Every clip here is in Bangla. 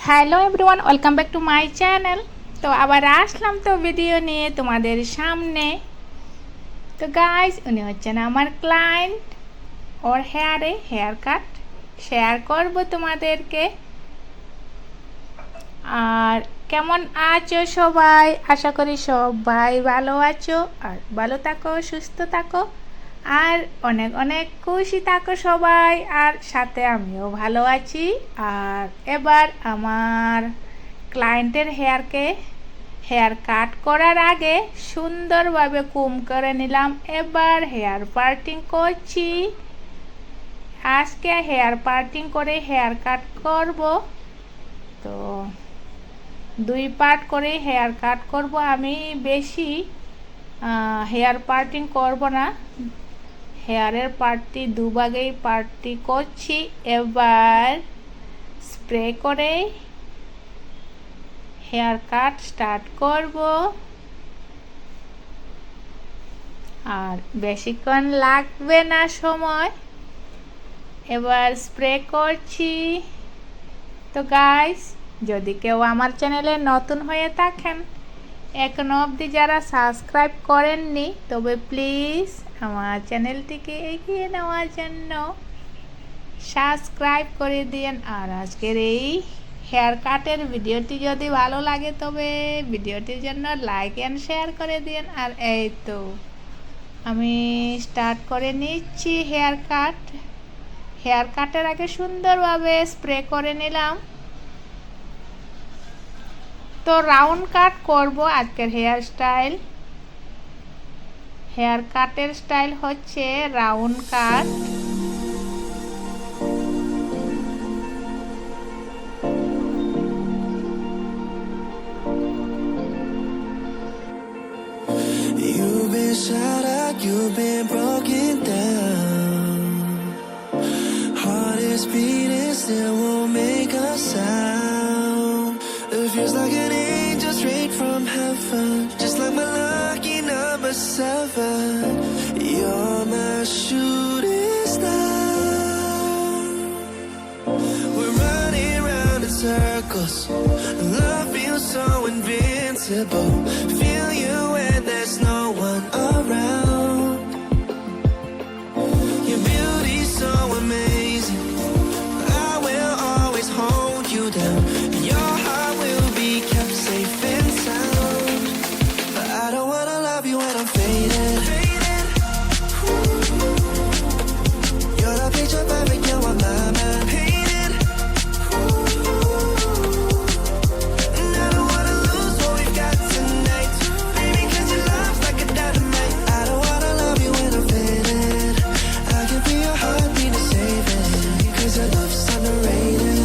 Hello everyone, welcome back to my channel. তো আবার আসলাম তো ভিডিও নিয়ে তোমাদের সামনে। তো গাইস, উনি হচ্ছেন আমার ক্লায়েন্ট। ওর হেয়ার কাট শেয়ার করব তোমাদেরকে। আর কেমন আছো সবাই? আশা করি সবাই ভালো আছো, আর ভালো থাকো, সুস্থ থাকো, আর অনেক অনেক খুশি থাকো সবাই। আর সাথে আমিও ভালো আছি। আর এবার আমার ক্লায়েন্টের হেয়ার কাট করার আগে সুন্দরভাবে কুম করে নিলাম। এবার হেয়ার পার্টিং করছি। আজকে হেয়ার পার্টিং করে হেয়ার কাট করব। তো 2 পার্ট করে হেয়ার কাট করব। আমি বেশি হেয়ার পার্টিং করব না, হেয়ারের পার্টটি দুভাগেই পার্টটি করছি। এবার স্প্রে করে হেয়ার কাট স্টার্ট করব। আর বেশিক্ষণ লাগবে না সময়। এবার স্প্রে করছি। তো গাইস, যদি কেউ আমার চ্যানেলে নতুন হয়ে থাকেন, এখনো অবধি যারা সাবস্ক্রাইব করেননি, তবে প্লিজ আমার চ্যানেলটিকে এগিয়ে নেওয়ার জন্য সাবস্ক্রাইব করে দিন। আর আজকের এই হেয়ার কাটের ভিডিওটি যদি ভালো লাগে, তবে ভিডিওটির জন্য লাইক অ্যান্ড শেয়ার করে দিন। আর এই তো আমি স্টার্ট করে নিচ্ছি হেয়ার কাটের আগে সুন্দরভাবে স্প্রে করে নিলাম। তো রাউন্ড কাট করব আজকের হেয়ার কাটের স্টাইল হচ্ছে round cut. You've been shattered, you've been broken down. Heart is beating, still won't make a sound. It feels like an angel straight from heaven, just like my lucky number 7. You're my shooting star. We're running round in circles, love feels so invincible. Feel you when there's no one around. Your beauty's so amazing, I will always hold you down. Your heart will be kept safe and sound. But I don't wanna love you when I'm faded. You're the picture perfect, you're on my mind. Painted. And I don't wanna lose what we've got tonight. Baby, 'cause your love's like a dynamite. I don't wanna love you when I'm faded. I can be your heartbeat to save it, 'cause your love's underrated.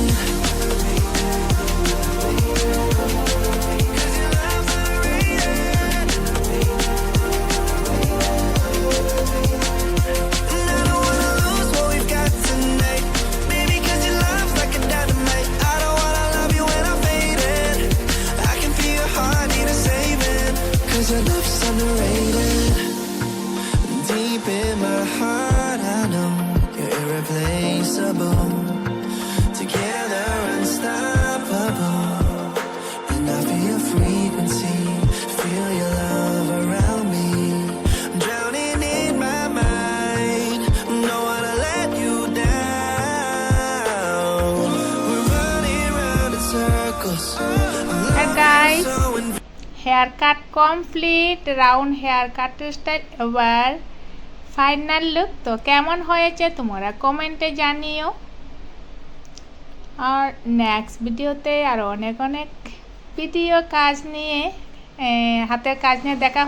Your love's underrated. Deep in my heart, I know you're irreplaceable. Together, unstoppable. And I feel your frequency, feel your love around me. I'm drowning in my mind, don't wanna let you down. We're running round in circles. Hey guys, hair cut complete, round hair কাটের স্টাইল। এবার ফাইনাল লুক। তো কেমন হয়েছে তোমরা কমেন্টে জানিও। আর নেক্সট ভিডিওতে আরও অনেক অনেক ভিডিও কাজ নিয়ে, হাতের কাজ নিয়ে দেখা হচ্ছে।